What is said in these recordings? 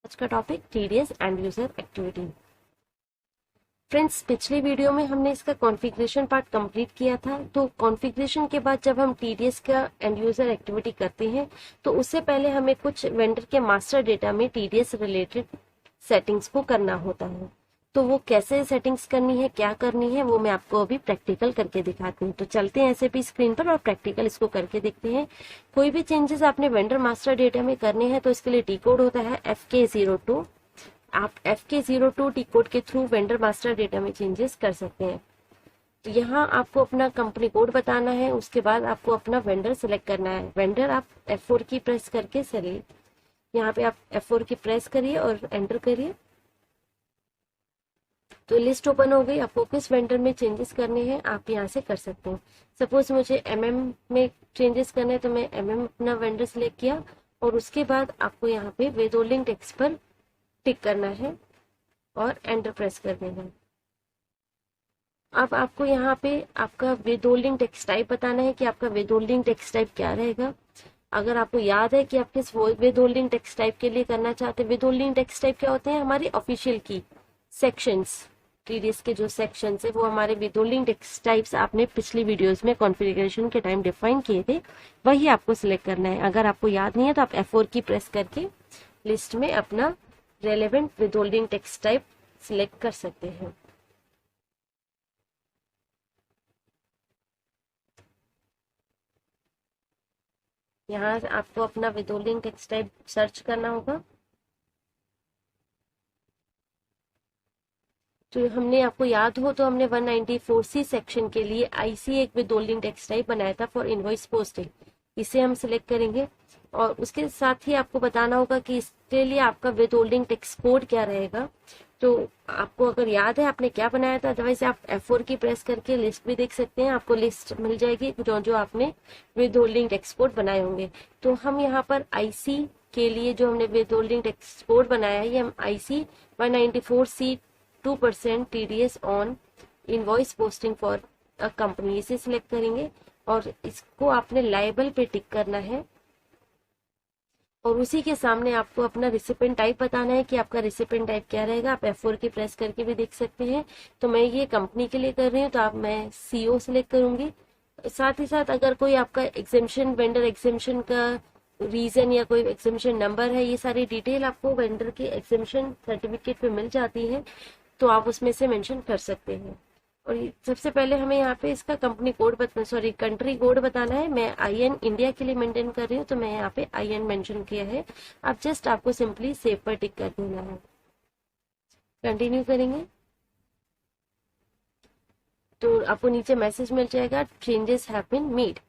आज का topic TDS and user activity. Friends, पिछले वीडियो में हमने इसका कॉन्फ़िगरेशन पार्ट कंप्लीट किया था। तो कॉन्फ़िगरेशन के बाद जब हम टीडीएस का एंड यूजर एक्टिविटी करते हैं तो उससे पहले हमें कुछ वेंडर के मास्टर डेटा में टीडीएस रिलेटेड सेटिंग्स को करना होता है। तो वो कैसे सेटिंग्स करनी है, क्या करनी है, वो मैं आपको अभी प्रैक्टिकल करके दिखाती हूँ। तो चलते हैं एसएपी स्क्रीन पर और प्रैक्टिकल इसको करके देखते हैं। कोई भी चेंजेस आपने वेंडर मास्टर डेटा में करने हैं तो इसके लिए टी कोड होता है FK02। आप FK02 टी कोड के थ्रू वेंडर मास्टर डेटा में चेंजेस कर सकते हैं। तो यहाँ आपको अपना कंपनी कोड बताना है, उसके बाद आपको अपना वेंडर सेलेक्ट करना है। वेंडर आप F4 की प्रेस करके सेलेक्ट, यहाँ पे आप F4 की प्रेस करिए और एंटर करिए। तो लिस्ट ओपन हो गई। आपको किस वेंडर में चेंजेस करने हैं आप यहाँ से कर सकते हैं। सपोज मुझे में चेंजेस करने हैं तो मैं अपना वेंडर सेलेक्ट किया और उसके बाद आपको यहाँ पे विथहोल्डिंग टैक्स पर टिक करना है और एंटर प्रेस कर देना है। अब आपको यहाँ पे आपका विथहोल्डिंग टैक्स टाइप बताना है कि आपका विथहोल्डिंग टैक्स टाइप क्या रहेगा। अगर आपको याद है कि आप किस विथहोल्डिंग टैक्स टाइप के लिए करना चाहते हैं। विथहोल्डिंग टैक्स टाइप क्या होते हैं? हमारे ऑफिशियल की सेक्शंस, टीडीएस के जो सेक्शंस है वो हमारे विथहोल्डिंग टैक्स टाइप्स आपने पिछली वीडियोस में कॉन्फ़िगरेशन के टाइम डिफाइन किए थे, वही आपको सिलेक्ट करना है। अगर आपको याद नहीं है तो आप F4 की प्रेस करके लिस्ट में अपना रेलेवेंट विथहोल्डिंग टैक्स टाइप सिलेक्ट कर सकते हैं। यहाँ आपको अपना विथहोल्डिंग टैक्स टाइप सर्च करना होगा। तो हमने, आपको याद हो तो हमने 194C सेक्शन के लिए आईसी एक विथहोल्डिंग टैक्स टाइप बनाया था फॉर इनवॉइस पोस्टिंग। इसे हम सिलेक्ट करेंगे और उसके साथ ही आपको बताना होगा कि इसके लिए आपका विथहोल्डिंग टैक्स कोड क्या रहेगा। तो आपको अगर याद है आपने क्या बनाया था, अदरवाइज आप F4 की प्रेस करके लिस्ट भी देख सकते हैं। आपको लिस्ट मिल जाएगी जो जो आपने विथहोल्डिंग टैक्स कोड बनाए होंगे। तो हम यहाँ पर आईसी के लिए जो हमने विथहोल्डिंग टैक्स कोड बनाया है, ये हम IC 194C 2% TDS on invoice posting for a company, इसे सिलेक्ट करेंगे और इसको आपने लायबल पे टिक करना है। और उसी के सामने आपको अपना रिसिपेंट टाइप बताना है कि आपका रिसिपेंट टाइप क्या रहेगा। आप F4 की प्रेस करके भी देख सकते हैं। तो मैं ये कंपनी के लिए कर रही हूँ तो मैं CO सिलेक्ट करूंगी। साथ ही साथ अगर कोई आपका एग्जेम्पशन, वेंडर एग्जेम्पशन का रीजन या कोई एग्जेम्पशन नंबर है, ये सारी डिटेल आपको वेंडर के एग्जेम्पशन सर्टिफिकेट पे मिल जाती है, तो आप उसमें से मेंशन कर सकते हैं। और सबसे पहले हमें यहाँ पे इसका कंपनी कोड कंट्री कोड बताना है। मैं IN इंडिया के लिए मेंटेन कर रही हूँ तो मैं यहाँ पे IN मेंशन किया है। अब जस्ट आपको सिंपली सेव पर टिक कर देना है। कंटिन्यू करेंगे तो आपको नीचे मैसेज मिल जाएगा चेंजेस हैव बीन मेड।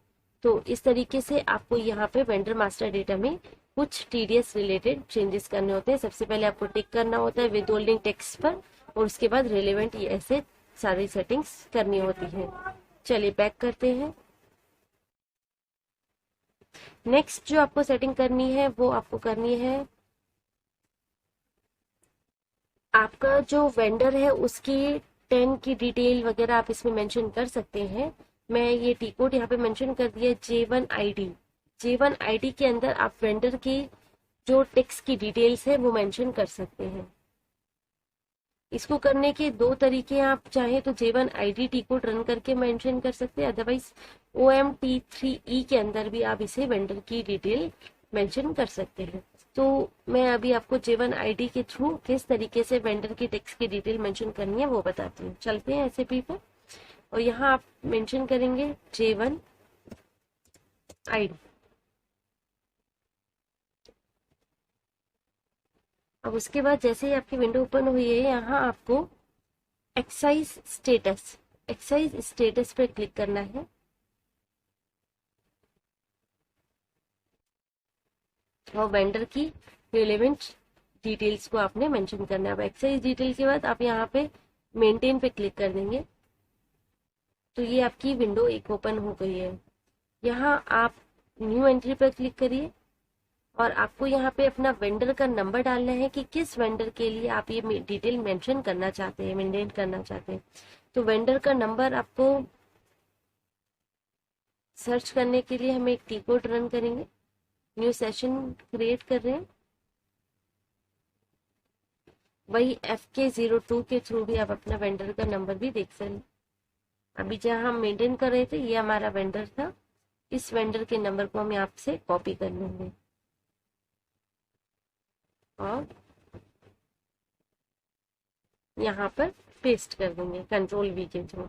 तो इस तरीके से आपको यहाँ पे वेंडर मास्टर डेटा में कुछ टीडीएस रिलेटेड चेंजेस करने होते हैं। सबसे पहले आपको टिक करना होता है विथहोल्डिंग टैक्स पर और उसके बाद रिलेवेंट ऐसे सारी सेटिंग्स करनी होती है। चलिए बैक करते हैं। नेक्स्ट जो आपको सेटिंग करनी है वो आपको करनी है, आपका जो वेंडर है उसकी 10 की डिटेल वगैरह आप इसमें मेंशन कर सकते हैं। मैं ये टी कोड यहाँ पे मेंशन कर दिया J1 ID। J1 ID के अंदर आप वेंडर की जो टेक्स्ट की डिटेल्स है वो मेंशन कर सकते हैं। इसको करने के दो तरीके हैं, आप चाहे तो J1 ID T code run करके मेंशन कर सकते हैं, अदरवाइज OMT3E के अंदर भी आप इसे वेंडर की डिटेल मेंशन कर सकते हैं। तो मैं अभी आपको J1 ID के थ्रू किस तरीके से वेंडर की टेक्स्ट की डिटेल मेंशन करनी है वो बताती हूँ। चलते हैं एसएपी पर और यहाँ आप मेंशन करेंगे J1 ID। अब उसके बाद जैसे ही आपकी विंडो ओपन हुई है, यहाँ आपको एक्साइज स्टेटस पर क्लिक करना है और वेंडर की रिलेवेंट डिटेल्स को आपने मेंशन करना है। अब एक्साइज डिटेल के बाद आप यहाँ पे मेंटेन पे क्लिक कर देंगे तो ये आपकी विंडो एक ओपन हो गई है। यहाँ आप न्यू एंट्री पर क्लिक करिए और आपको यहाँ पे अपना वेंडर का नंबर डालना है कि किस वेंडर के लिए आप ये डिटेल मेंशन करना चाहते हैं, मेंटेन करना चाहते हैं। तो वेंडर का नंबर आपको सर्च करने के लिए हम एक टी कोड रन करेंगे। न्यू सेशन क्रिएट कर रहे हैं वही FK02 के थ्रू भी आप अपना वेंडर का नंबर भी देख सकते। अभी जहाँ हम मेंटेन कर रहे थे ये हमारा वेंडर था, इस वेंडर के नंबर को हम यहाँ से कॉपी कर लेंगे और यहाँ पर पेस्ट कर देंगे Ctrl+V के थ्रू।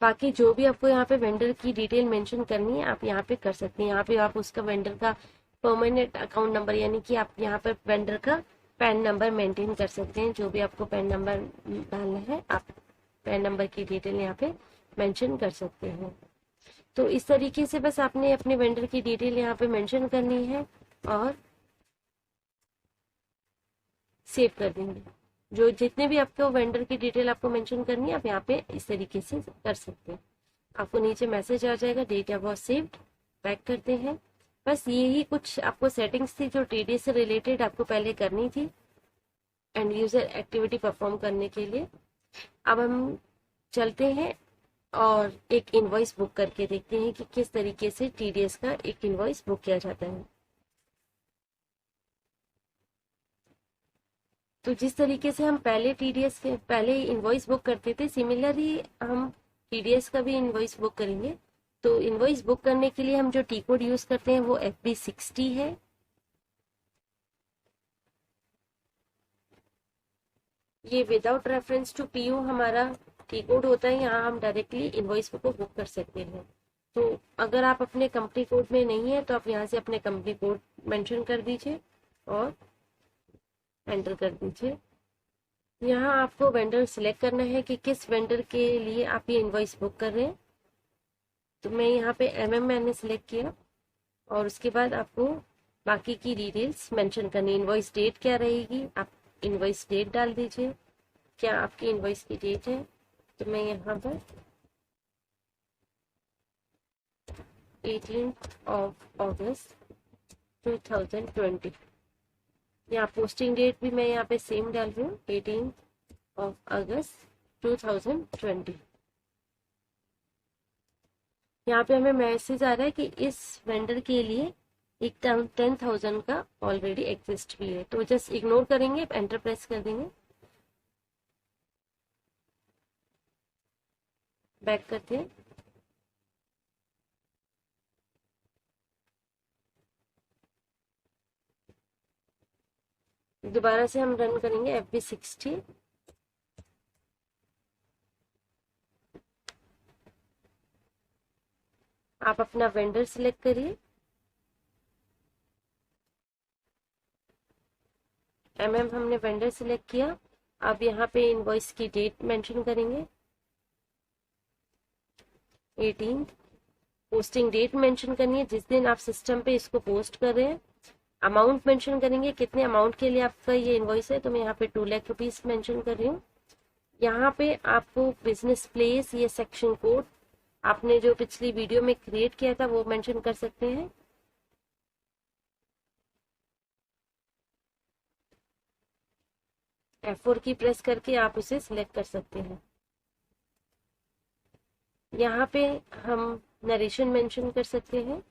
बाकी जो भी आपको यहाँ पे वेंडर की डिटेल मेंशन करनी है आप यहाँ पे कर सकते हैं। यहाँ पे आप उसका वेंडर का परमानेंट अकाउंट नंबर यानी कि आप यहाँ पर वेंडर का पैन नंबर मेंटेन कर सकते हैं। जो भी आपको पैन नंबर डालना है आप पैन नंबर की डिटेल यहाँ पे मेंशन कर सकते हैं। तो इस तरीके से बस आपने अपने वेंडर की डिटेल यहाँ पे मेंशन करनी है और सेव कर देंगे। जो जितने भी आपको वेंडर की डिटेल आपको मेंशन करनी है आप यहाँ पे इस तरीके से कर सकते हैं। आपको नीचे मैसेज आ जाएगा डेटा वॉज सेव्ड। बैक करते हैं। बस यही कुछ आपको सेटिंग्स थी जो टीडीएस से रिलेटेड आपको पहले करनी थी एंड यूजर एक्टिविटी परफॉर्म करने के लिए। अब हम चलते हैं और एक इनवॉइस बुक करके देखते हैं कि किस तरीके से टीडीएस का एक इनवॉइस बुक किया जाता है। तो जिस तरीके से हम पहले टीडीएस के पहले इनवॉइस बुक करते थे सिमिलरली हम टीडीएस का भी इनवॉइस बुक करेंगे। तो इनवॉइस बुक करने के लिए हम जो टी कोड यूज करते हैं वो FB60 है। ये विदाउट रेफरेंस टू PU हमारा टी कोड होता है। यहाँ हम डायरेक्टली इनवॉइस को बुक कर सकते हैं। तो अगर आप अपने कंपनी कोड में नहीं है तो आप यहाँ से अपने कंपनी कोड मेंशन कर दीजिए और एंटर कर दीजिए। यहाँ आपको वेंडर सिलेक्ट करना है कि किस वेंडर के लिए आप ये इनवॉइस बुक कर रहे हैं। तो मैं यहाँ पे मैंने सिलेक्ट किया और उसके बाद आपको बाकी की डिटेल्स मेंशन करनी। इनवॉइस डेट क्या रहेगी आप इनवॉइस डेट डाल दीजिए। क्या आपकी इनवॉइस की डेट है तो मैं यहाँ पर 18 अगस्त 2020। यहाँ पोस्टिंग डेट भी मैं यहाँ पे सेम डाल रही हूँ 18 अगस्त 2020। यहाँ पे हमें मैसेज आ रहा है कि इस वेंडर के लिए एक 10,000 का ऑलरेडी एग्जिस्ट भी है। तो जस्ट इग्नोर करेंगे एंटर प्रेस कर देंगे। बैक करते हैं। दोबारा से हम रन करेंगे FB60। आप अपना वेंडर सिलेक्ट करिए। हमने वेंडर सिलेक्ट किया। अब यहाँ पे इनवॉइस की डेट मेंशन करेंगे 18। पोस्टिंग डेट मेंशन करनी है जिस दिन आप सिस्टम पे इसको पोस्ट कर रहे हैं। अमाउंट मेंशन करेंगे कितने अमाउंट के लिए आपका ये इनवॉइस है। तो मैं यहाँ पे 2 लाख रुपीज मेंशन कर रही हूँ। यहाँ पे आपको बिजनेस प्लेस ये सेक्शन कोड आपने जो पिछली वीडियो में क्रिएट किया था वो मेंशन कर सकते हैं। F4 की प्रेस करके आप उसे सिलेक्ट कर सकते हैं। यहाँ पे हम नरेशन मेंशन कर सकते हैं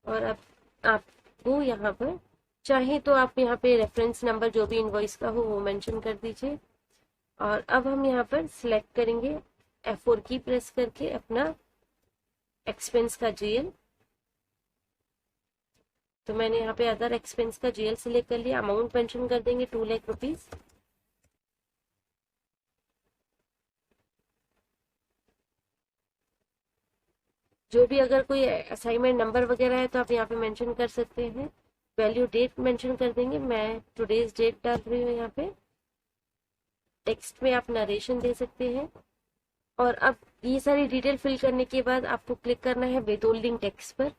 और अब आपको यहाँ पर चाहे तो आप यहाँ पे रेफरेंस नंबर जो भी इनवॉइस का हो वो मेंशन कर दीजिए। और अब हम यहाँ पर सिलेक्ट करेंगे F4 की प्रेस करके अपना एक्सपेंस का GL। तो मैंने यहाँ पे अदर एक्सपेंस का GL सिलेक्ट कर लिया। अमाउंट मेंशन कर देंगे 2 लाख रुपीज। जो भी अगर कोई असाइनमेंट नंबर वगैरह है तो आप यहाँ पे मेंशन कर सकते हैं। वैल्यू डेट मेंशन कर देंगे। मैं टुडेज डेट डाल रही हूँ। यहाँ पे टेक्स्ट में आप नरेशन दे सकते हैं। और अब ये सारी डिटेल फिल करने के बाद आपको क्लिक करना है विथहोल्डिंग टैक्स पर।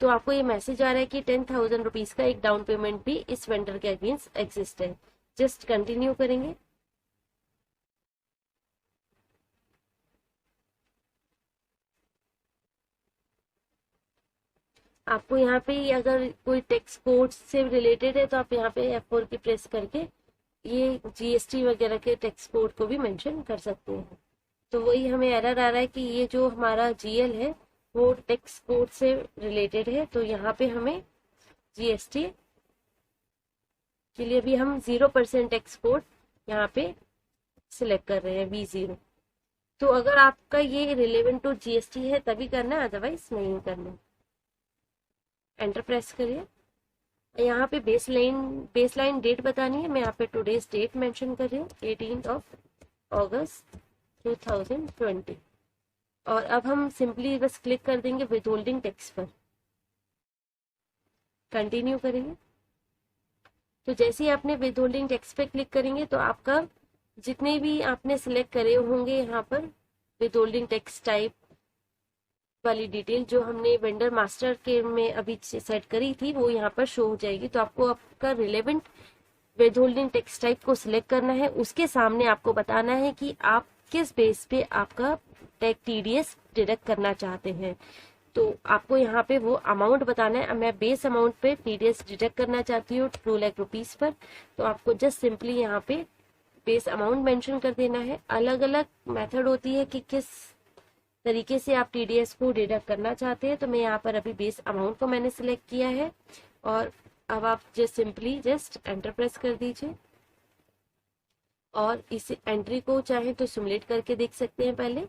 तो आपको ये मैसेज आ रहा है कि 10,000 रुपीज का एक डाउन पेमेंट भी इस वेंडर के अगेंस्ट एग्जिस्ट है। जस्ट कंटिन्यू करेंगे। आपको यहाँ पे अगर कोई टैक्स कोड से रिलेटेड है तो आप यहाँ पे F4 की प्रेस करके ये GST वगैरह के टैक्स कोड को भी मेंशन कर सकते हैं। तो वही हमें एरर आ रहा है कि ये जो हमारा GL है वो टैक्स कोड से रिलेटेड है। तो यहाँ पे हमें जीएसटी के लिए भी हम 0% टैक्स कोड यहाँ पे सिलेक्ट कर रहे हैं V0। तो अगर आपका ये रिलेवेंट टू जीएसटी है तभी करना है, अदरवाइज नहीं करना। एंटर प्रेस करिए। यहाँ पे बेसलाइन डेट बतानी है। मैं यहाँ पे टुडेज डेट मेंशन कर रही हूँ, 18 अगस्त 2020। और अब हम सिंपली बस क्लिक कर देंगे विथहोल्डिंग टैक्स पर, कंटिन्यू करेंगे। तो जैसे ही आपने विथहोल्डिंग टैक्स पे क्लिक करेंगे तो आपका जितने भी आपने सिलेक्ट करे होंगे यहाँ पर विथहोल्डिंग टैक्स टाइप वाली डिटेल जो हमने वेंडर मास्टर के में अभी सेट करी थी वो यहाँ पर शो हो जाएगी। तो आपको आपका रिलेवेंट विथहोल्डिंग टैक्स टाइप को सिलेक्ट करना है। उसके सामने आपको बताना है कि आप किस बेस पे आपका टैक्स टीडीएस डिडक्ट करना चाहते हैं। तो आपको यहाँ पे वो अमाउंट बताना है। मैं बेस अमाउंट पे टीडीएस डिडक्ट करना चाहती हूँ 2 लाख रुपीज पर। तो आपको जस्ट सिंपली यहाँ पे बेस अमाउंट मेंशन कर देना है। अलग अलग मेथड होती है कि किस तरीके से आप टीडीएस को डिडक्ट करना चाहते हैं। तो मैं यहाँ पर अभी बेस अमाउंट को मैंने सिलेक्ट किया है और अब आप सिंपली जस्ट एंटर प्रेस कर दीजिए और इस एंट्री को चाहे तो सिमुलेट करके देख सकते हैं पहले।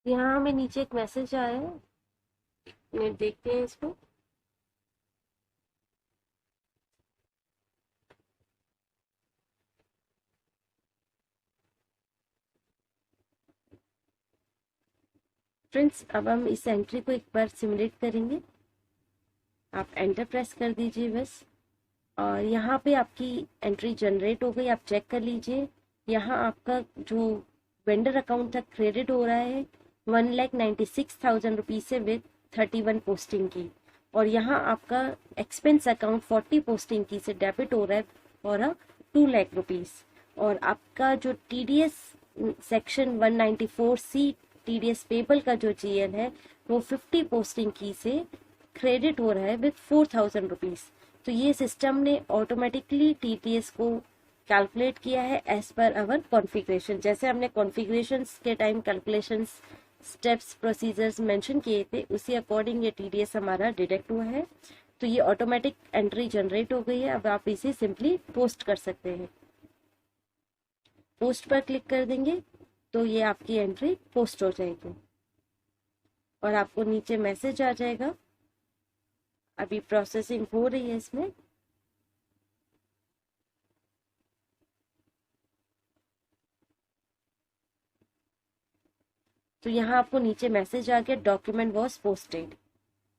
यहाँ हमें नीचे एक मैसेज आया है, देखते हैं इसको। फ्रेंड्स अब हम इस एंट्री को एक बार सिमुलेट करेंगे। आप एंटर प्रेस कर दीजिए बस और यहाँ पे आपकी एंट्री जनरेट हो गई। आप चेक कर लीजिए, यहाँ आपका जो वेंडर अकाउंट था क्रेडिट हो रहा है 1,96,000 रुपीज से विद 31 पोस्टिंग की। और यहाँ आपका एक्सपेंस अकाउंट 40 पोस्टिंग की से डेबिट हो रहा है और 2 लाख रुपीज। और आपका जो TDS section 194C TDS payable का जो जीएल है वो 50 पोस्टिंग की से क्रेडिट हो रहा है विद 4,000 रुपीज। तो ये सिस्टम ने ऑटोमेटिकली टीटीएस को कैलकुलेट किया है एज पर अवर कॉन्फ़िगरेशन। जैसे हमने कॉन्फ़िगरेशंस के time calculations steps procedures mention किए थे उसी अकॉर्डिंग ये टीडीएस हमारा डिडक्ट हुआ है। तो ये ऑटोमेटिक एंट्री जनरेट हो गई है। अब आप इसे सिंपली पोस्ट कर सकते हैं। पोस्ट पर क्लिक कर देंगे तो ये आपकी एंट्री पोस्ट हो जाएगी और आपको नीचे मैसेज आ जाएगा अभी प्रोसेसिंग हो रही है इसमें। तो यहाँ आपको नीचे मैसेज आ गया डॉक्यूमेंट वॉज पोस्टेड।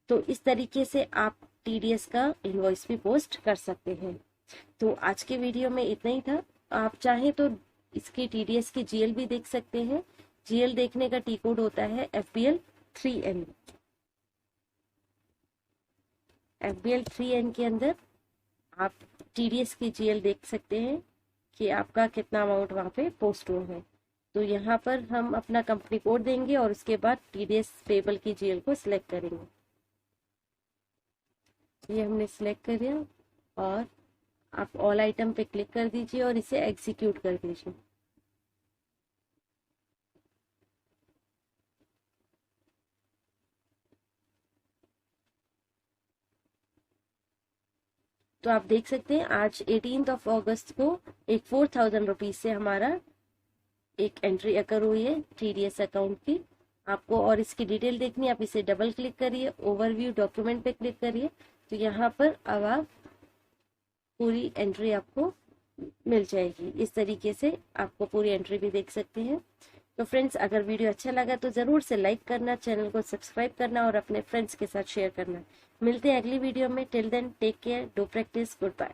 तो इस तरीके से आप टीडीएस का इनवॉइस भी पोस्ट कर सकते हैं। तो आज के वीडियो में इतना ही था। आप चाहें तो इसकी टीडीएस की जीएल भी देख सकते हैं। जीएल देखने का टी कोड होता है FBL 3N। FBL 3N के अंदर आप टीडीएस की जीएल देख सकते हैं कि आपका कितना अमाउंट वहाँ पे पोस्ट हुआ है। तो यहाँ पर हम अपना कंपनी कोड देंगे और उसके बाद टीडीएस पेबल की जीएल को सिलेक्ट करेंगे। ये हमने सिलेक्ट कर दिया और आप ऑल आइटम पे क्लिक कर दीजिए और इसे एग्जीक्यूट कर दीजिए। तो आप देख सकते हैं आज 18 अगस्त को एक 4,000 रुपीज से हमारा एक एंट्री अकर हुई है टीडीएस अकाउंट की। आपको और इसकी डिटेल देखनी है, आप इसे डबल क्लिक करिए, ओवरव्यू डॉक्यूमेंट पे क्लिक करिए। तो यहाँ पर अब आप पूरी एंट्री आपको मिल जाएगी। इस तरीके से आपको पूरी एंट्री भी देख सकते हैं। तो फ्रेंड्स, अगर वीडियो अच्छा लगा तो जरूर से लाइक करना, चैनल को सब्सक्राइब करना और अपने फ्रेंड्स के साथ शेयर करना। मिलते हैं अगली वीडियो में। Till then take care, do practice, good bye.